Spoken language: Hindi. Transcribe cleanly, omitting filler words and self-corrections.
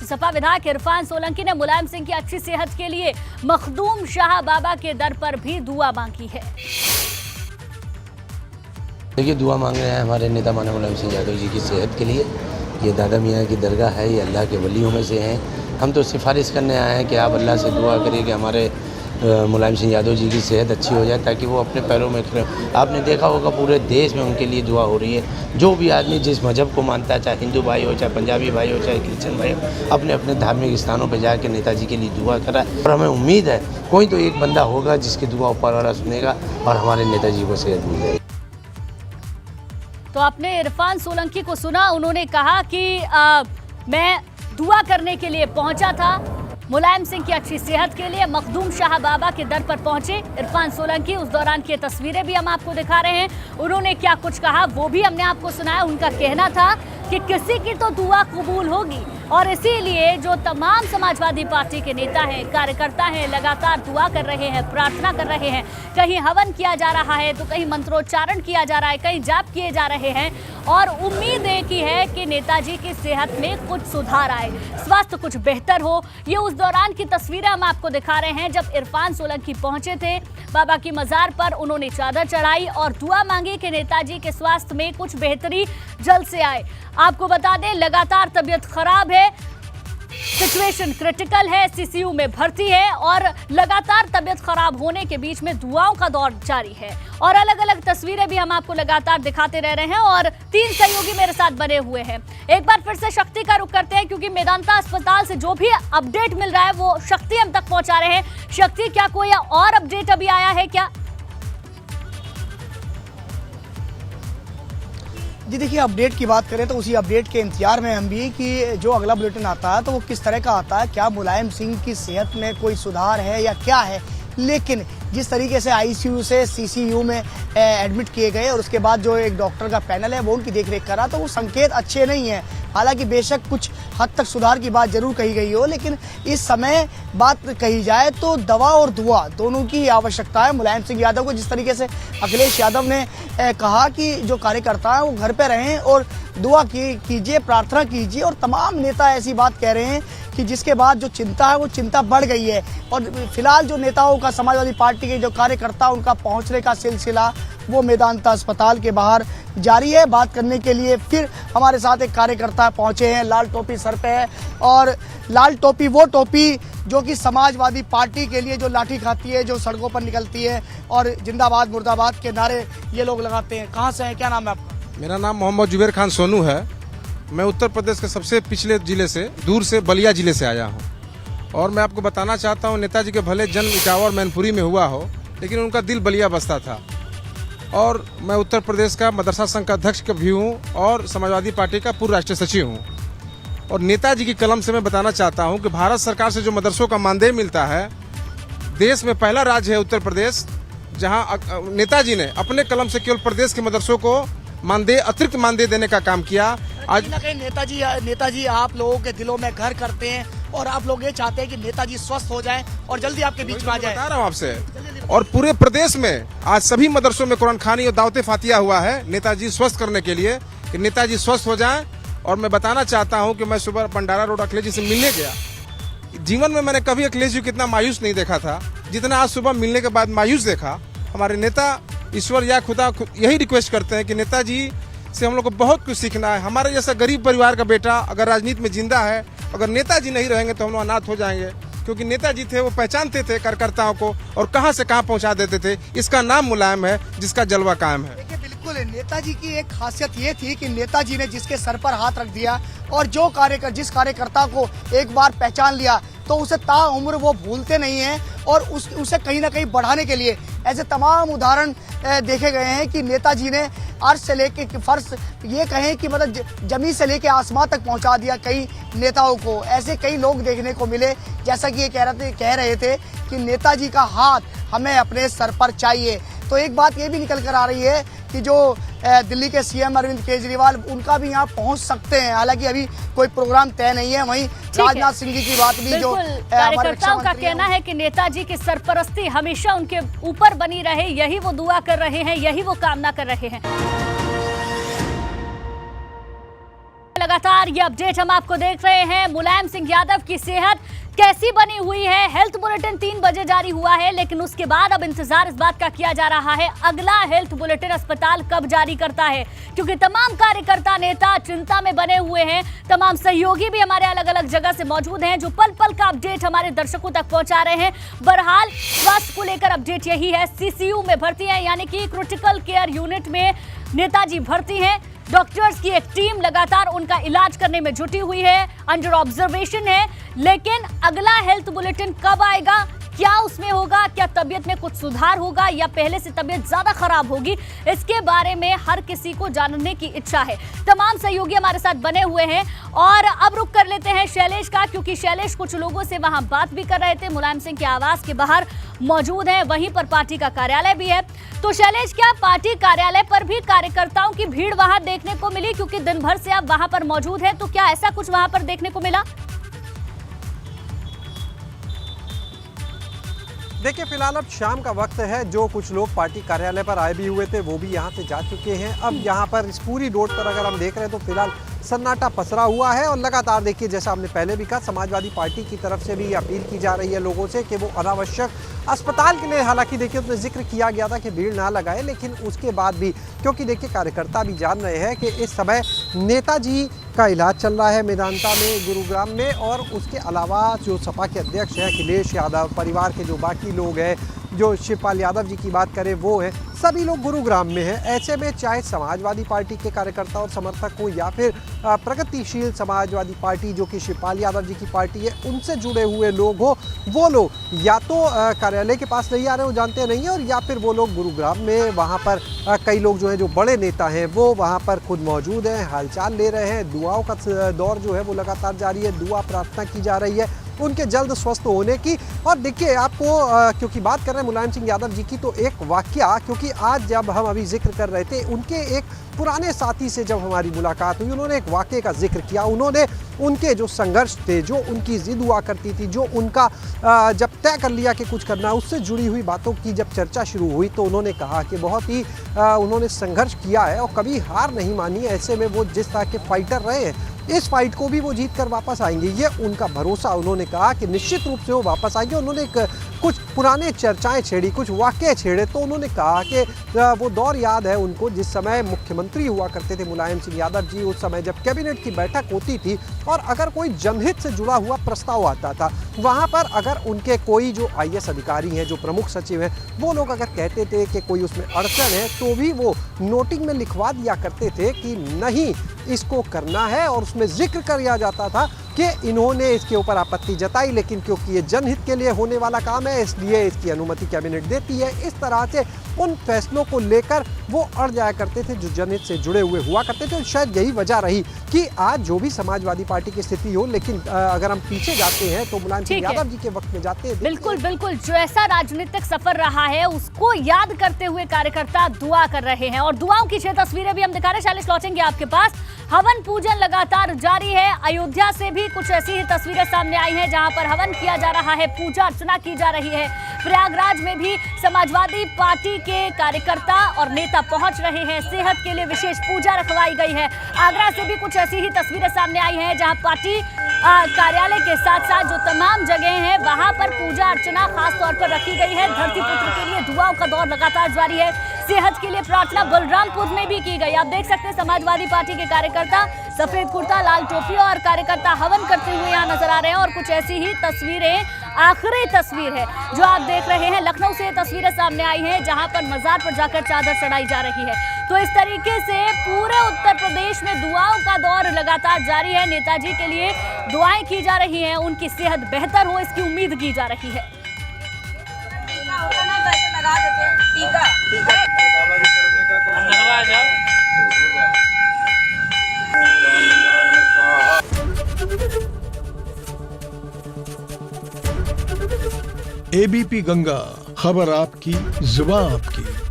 सपा विधायक इरफान सोलंकी ने मुलायम सिंह की अच्छी सेहत के लिए मखदूम शाह बाबा के दर पर भी दुआ मांगी है। देखिए, दुआ मांग रहे हैं हमारे नेता माननीय मुलायम सिंह यादव जी की सेहत के लिए। ये दादा मियाँ की दरगाह है, ये अल्लाह के वलियों में से हैं। हम तो सिफारिश करने आए हैं कि आप अल्लाह से दुआ करिए कि हमारे मुलायम सिंह यादव जी की सेहत अच्छी हो जाए, ताकि वो अपने पैरों में खड़े। आपने देखा होगा पूरे देश में उनके लिए दुआ हो रही है। जो भी आदमी जिस मजहब को मानता है, चाहे हिंदू भाई हो, चाहे पंजाबी भाई हो, चाहे क्रिश्चियन भाई हो, अपने अपने धार्मिक स्थानों पर जाकर नेताजी के लिए दुआ करा। और हमें उम्मीद है कोई तो एक बंदा होगा जिसकी दुआ ऊपर वाला सुनेगा और हमारे नेताजी को सेहत मिल जाएगी। तो आपने इरफान सोलंकी को सुना, उन्होंने कहा कि मैं दुआ करने के लिए पहुंचा था, मुलायम सिंह की अच्छी सेहत के लिए मखदूम शाह बाबा के दर पर पहुंचे इरफान सोलंकी। उस दौरान की तस्वीरें भी हम आपको दिखा रहे हैं। उन्होंने क्या कुछ कहा वो भी हमने आपको सुनाया। उनका कहना था कि किसी की तो दुआ कबूल होगी और इसीलिए जो तमाम समाजवादी पार्टी के नेता हैं, कार्यकर्ता हैं, लगातार दुआ कर रहे हैं, प्रार्थना कर रहे हैं। कहीं हवन किया जा रहा है तो कहीं मंत्रोच्चारण किया जा रहा है, कहीं जाप किए जा रहे हैं और उम्मीद एक ही है कि नेताजी की सेहत में कुछ सुधार आए, स्वास्थ्य कुछ बेहतर हो। ये उस दौरान की तस्वीरें हम आपको दिखा रहे हैं जब इरफान सोलंकी पहुंचे थे बाबा की मजार पर। उन्होंने चादर चढ़ाई और दुआ मांगी कि नेताजी के स्वास्थ्य में कुछ बेहतरी जल्द से आए। आपको बता दें, लगातार तबीयत खराब है, सिचुएशन क्रिटिकल है, सीसीयू में भर्ती है और लगातार तबीयत खराब होने के बीच में दुआओं का दौर जारी है। और अलग अलग तस्वीरें भी हम आपको लगातार दिखाते रह रहे हैं और 3 सहयोगी मेरे साथ बने हुए हैं। एक बार फिर से शक्ति का रुख करते हैं क्योंकि मेदांता अस्पताल से जो भी अपडेट मिल रहा है वो शक्ति हम तक पहुंचा रहे हैं। शक्ति, क्या कोई और अपडेट अभी आया है क्या? जी देखिए, अपडेट की बात करें तो उसी अपडेट के इंतजार में हम भी कि जो अगला बुलेटिन आता है तो वो किस तरह का आता है, क्या मुलायम सिंह की सेहत में कोई सुधार है या क्या है। लेकिन जिस तरीके से आईसीयू से सीसीयू में एडमिट किए गए और उसके बाद जो एक डॉक्टर का पैनल है वो उनकी देखरेख करा, तो वो संकेत अच्छे नहीं है। हालांकि बेशक कुछ हद तक सुधार की बात जरूर कही गई हो, लेकिन इस समय बात कही जाए तो दवा और दुआ दोनों की आवश्यकता है मुलायम सिंह यादव को। जिस तरीके से अखिलेश यादव ने कहा कि जो कार्यकर्ता है वो घर पे रहें और दुआ कीजिए, प्रार्थना कीजिए, और तमाम नेता ऐसी बात कह रहे हैं कि जिसके बाद जो चिंता है वो चिंता बढ़ गई है। और फिलहाल जो नेताओं का, समाजवादी पार्टी के जो कार्यकर्ता, उनका पहुंचने का सिलसिला वो मेदांता अस्पताल के बाहर जारी है। बात करने के लिए फिर हमारे साथ एक कार्यकर्ता पहुंचे हैं, लाल टोपी सर पे है और लाल टोपी वो टोपी जो कि समाजवादी पार्टी के लिए जो लाठी खाती है, जो सड़कों पर निकलती है और जिंदाबाद मुर्दाबाद के नारे ये लोग लगाते हैं। कहाँ से हैं, क्या नाम है आपका? मेरा नाम मोहम्मद जुबेर खान सोनू है। मैं उत्तर प्रदेश के सबसे पिछले जिले से, दूर से बलिया जिले से आया हूँ और मैं आपको बताना चाहता हूँ, नेताजी के भले जन्म इटावा और मैनपुरी में हुआ हो, लेकिन उनका दिल बलिया बसता था। और मैं उत्तर प्रदेश का मदरसा संघ का अध्यक्ष भी हूँ और समाजवादी पार्टी का पूर्व राष्ट्रीय सचिव हूँ। और नेताजी की कलम से मैं बताना चाहता हूँ कि भारत सरकार से जो मदरसों का मानदेय मिलता है, देश में पहला राज्य है उत्तर प्रदेश जहाँ नेताजी ने अपने कलम से केवल प्रदेश के मदरसों को मानदेय, अतिरिक्त मानदेय देने का काम किया। आज ना कहीं नेताजी आप लोगों के दिलों में घर करते हैं और आप लोग ये चाहते हैं कि नेताजी स्वस्थ हो जाएं और जल्दी आपके बीच में आ जाए। बता रहा हूँ आपसे, और पूरे प्रदेश में आज सभी मदरसों में कुरान खानी और दावते फातिया हुआ है नेताजी स्वस्थ करने के लिए, कि नेताजी स्वस्थ हो जाएं। और मैं बताना चाहता हूं कि मैं सुबह पंडारा रोड अखिलेश जी से मिलने गया। जीवन में मैंने कभी अखिलेश जी कितना मायूस नहीं देखा था जितना आज सुबह मिलने के बाद मायूस देखा। हमारे नेता ईश्वर या खुदा यही रिक्वेस्ट करते हैं कि नेताजी से हम लोग को बहुत कुछ सीखना है। हमारे जैसा गरीब परिवार का बेटा अगर राजनीति में जिंदा है, अगर नेताजी नहीं रहेंगे तो हम लोग अनाथ हो जाएंगे, क्योंकि नेताजी थे वो पहचानते थे कार्यकर्ताओं को और कहां से कहां पहुंचा देते थे। इसका नाम मुलायम है, जिसका जलवा कायम है। देखिए, बिल्कुल नेताजी की एक खासियत ये थी कि नेताजी ने जिसके सर पर हाथ रख दिया और जिस कार्यकर्ता को एक बार पहचान लिया तो उसे ताउम्र वो भूलते नहीं हैं और उसे कहीं ना कहीं बढ़ाने के लिए ऐसे तमाम उदाहरण देखे गए हैं कि नेताजी ने अर्श से लेके फर्श, ये कहें कि मतलब जमीन से लेके आसमान तक पहुंचा दिया कई नेताओं को। ऐसे कई लोग देखने को मिले, जैसा कि ये कह रहे थे कि नेताजी का हाथ हमें अपने सर पर चाहिए। तो एक बात ये भी निकल कर आ रही है कि जो दिल्ली के सीएम अरविंद केजरीवाल, उनका भी यहाँ पहुँच सकते हैं। हालांकि अभी कोई प्रोग्राम तय नहीं है। वहीं राजनाथ सिंह जी की बात भी, जो कार्यकर्ताओं का कहना है कि नेताजी की सरपरस्ती हमेशा उनके ऊपर बनी रहे, यही वो दुआ कर रहे हैं, यही वो कामना कर रहे हैं। लगातार ये अपडेट हम आपको देख रहे हैं। मुलायम सिंह यादव की सेहत कैसी बनी हुई है। हेल्थ बुलेटिन 3 बजे जारी हुआ है, लेकिन उसके बाद अब इंतजार इस बात का किया जा रहा है अगला हेल्थ बुलेटिन अस्पताल कब जारी करता है, क्योंकि तमाम कार्यकर्ता नेता चिंता में बने हुए हैं। तमाम सहयोगी भी हमारे अलग अलग जगह से मौजूद हैं जो पल पल का अपडेट हमारे दर्शकों तक पहुंचा रहे हैं। बहरहाल स्वास्थ्य को लेकर अपडेट यही है, सीसीयू में भर्ती है, यानी कि क्रिटिकल केयर यूनिट में नेताजी भर्ती हैं। डॉक्टर्स की एक टीम लगातार उनका इलाज करने में जुटी हुई है, अंडर ऑब्जर्वेशन है। लेकिन अगला हेल्थ बुलेटिन कब आएगा, क्या उसमें होगा, क्या तबीयत में कुछ सुधार होगा या पहले से तबीयत ज्यादा खराब होगी, इसके बारे में हर किसी को जानने की इच्छा है। तमाम सहयोगी हमारे साथ बने हुए हैं और अब रुक कर लेते हैं शैलेश का, क्योंकि शैलेश कुछ लोगों से वहां बात भी कर रहे थे। मुलायम सिंह के आवास के बाहर मौजूद है, वहीं पर पार्टी का कार्यालय भी है। तो शैलेश, क्या पार्टी कार्यालय पर भी कार्यकर्ताओं की भीड़ वहां देखने को मिली, क्योंकि दिन भर से आप वहां पर मौजूद हैं, तो क्या ऐसा कुछ वहां पर देखने को मिला? देखिए, फिलहाल अब शाम का वक्त है। जो कुछ लोग पार्टी कार्यालय पर आए भी हुए थे वो भी यहाँ से जा चुके हैं। अब यहाँ पर इस पूरी रोड पर अगर हम देख रहे हैं तो फिलहाल सन्नाटा पसरा हुआ है और लगातार देखिए, जैसा हमने पहले भी कहा, समाजवादी पार्टी की तरफ से भी अपील की जा रही है लोगों से कि वो अनावश्यक अस्पताल के लिए, हालांकि देखिए उसमें जिक्र किया गया था कि भीड़ ना लगाए, लेकिन उसके बाद भी क्योंकि देखिए कार्यकर्ता भी जान रहे हैं कि इस समय नेताजी का इलाज चल रहा है मेदांता में, गुरुग्राम में, और उसके अलावा जो सपा के अध्यक्ष हैं अखिलेश यादव, परिवार के जो बाकी लोग हैं, जो शिवपाल यादव जी की बात करें वो है, सभी लोग गुरुग्राम में हैं। ऐसे में चाहे समाजवादी पार्टी के कार्यकर्ता और समर्थक हो या फिर प्रगतिशील समाजवादी पार्टी जो कि शिवपाल यादव जी की पार्टी है, उनसे जुड़े हुए लोग हो, वो लोग या तो कार्यालय के पास नहीं आ रहे हो, जानते नहीं हैं, और या फिर वो लोग गुरुग्राम में वहाँ पर कई लोग जो हैं, जो बड़े नेता हैं, वो वहाँ पर खुद मौजूद हैं, हालचाल ले रहे हैं। दुआओं का दौर जो है वो लगातार जारी है, दुआ प्रार्थना की जा रही है उनके जल्द स्वस्थ होने की। और देखिए आपको क्योंकि बात कर रहे हैं मुलायम सिंह यादव जी की, तो एक वाकया, क्योंकि आज जब हम अभी जिक्र कर रहे थे उनके एक पुराने साथी से जब हमारी मुलाकात हुई, उन्होंने एक वाकये का जिक्र किया। उन्होंने उनके जो संघर्ष थे, जो उनकी जिद हुआ करती थी, जो उनका जब तय कर लिया कि कुछ करना, उससे जुड़ी हुई बातों की जब चर्चा शुरू हुई तो उन्होंने कहा कि बहुत ही उन्होंने संघर्ष किया है और कभी हार नहीं मानी। ऐसे में वो जिस तरह के फाइटर रहे हैं, इस फाइट को भी वो जीत कर वापस आएंगे, ये उनका भरोसा। उन्होंने कहा कि निश्चित रूप से वो वापस आएंगे। उन्होंने कुछ पुराने चर्चाएं छेड़ी, कुछ वाकये छेड़े, तो उन्होंने कहा कि वो दौर याद है उनको जिस समय मुख्यमंत्री हुआ करते थे मुलायम सिंह यादव जी। उस समय जब कैबिनेट की बैठक होती थी और अगर कोई जनहित से जुड़ा हुआ प्रस्ताव आता था, वहाँ पर अगर उनके कोई जो IAS अधिकारी हैं, जो प्रमुख सचिव हैं, वो लोग अगर कहते थे कि कोई उसमें अड़चन है, तो भी वो नोटिंग में लिखवा दिया करते थे कि नहीं इसको करना है, और उसमें जिक्र किया जाता था कि इन्होंने इसके ऊपर आपत्ति जताई, लेकिन क्योंकि ये जनहित के लिए होने वाला काम है इसलिए इसकी अनुमति कैबिनेट देती है। इस तरह से उन फैसलों को लेकर वो अड़ जाया करते थे जो जनहित से जुड़े हुए हुआ करते थे। शायद यही वजह रही कि आज जो भी समाजवादी पार्टी की स्थिति हो, लेकिन अगर हम पीछे जाते हैं तो मुलायम सिंह यादव जी के वक्त में जाते हैं। बिल्कुल बिल्कुल, जो ऐसा राजनीतिक सफर रहा है उसको याद करते हुए कार्यकर्ता दुआ कर रहे हैं और दुआओं की 6 तस्वीरें भी हम दिखा रहे हैं। शैलेश, लौटेंगे आपके पास। हवन पूजन लगातार जारी है। अयोध्या से भी कुछ ऐसी ही तस्वीरें सामने आई हैं जहां पर हवन किया जा रहा है, पूजा अर्चना की जा रही है। प्रयागराज में भी समाजवादी पार्टी के कार्यकर्ता और नेता पहुंच रहे हैं, सेहत के लिए विशेष पूजा रखवाई गई है। आगरा से भी कुछ ऐसी ही तस्वीरें सामने आई हैं जहां पार्टी कार्यालय के साथ साथ जो तमाम जगह हैं वहां पर पूजा अर्चना खास तौर पर रखी गई है। धरती पुत्र के लिए दुआओं का दौर लगातार जारी है, सेहत के लिए प्रार्थना बलरामपुर में भी की गई। आप देख सकते हैं समाजवादी पार्टी के कार्यकर्ता सफेद कुर्ता, लाल टोपी और कार्यकर्ता हवन करते हुए यहाँ नजर आ रहे हैं। और कुछ ऐसी ही तस्वीरें, आखिरी तस्वीर है जो आप देख रहे हैं, लखनऊ से तस्वीरें सामने आई हैं जहां पर मजार पर जाकर चादर चढ़ाई जा रही है। तो इस तरीके से पूरे उत्तर प्रदेश में दुआओं का दौर लगातार जारी है। नेताजी के लिए दुआएं की जा रही हैं, उनकी सेहत बेहतर हो इसकी उम्मीद की जा रही है। ABP गंगा, खबर आपकी, जुबान आपकी।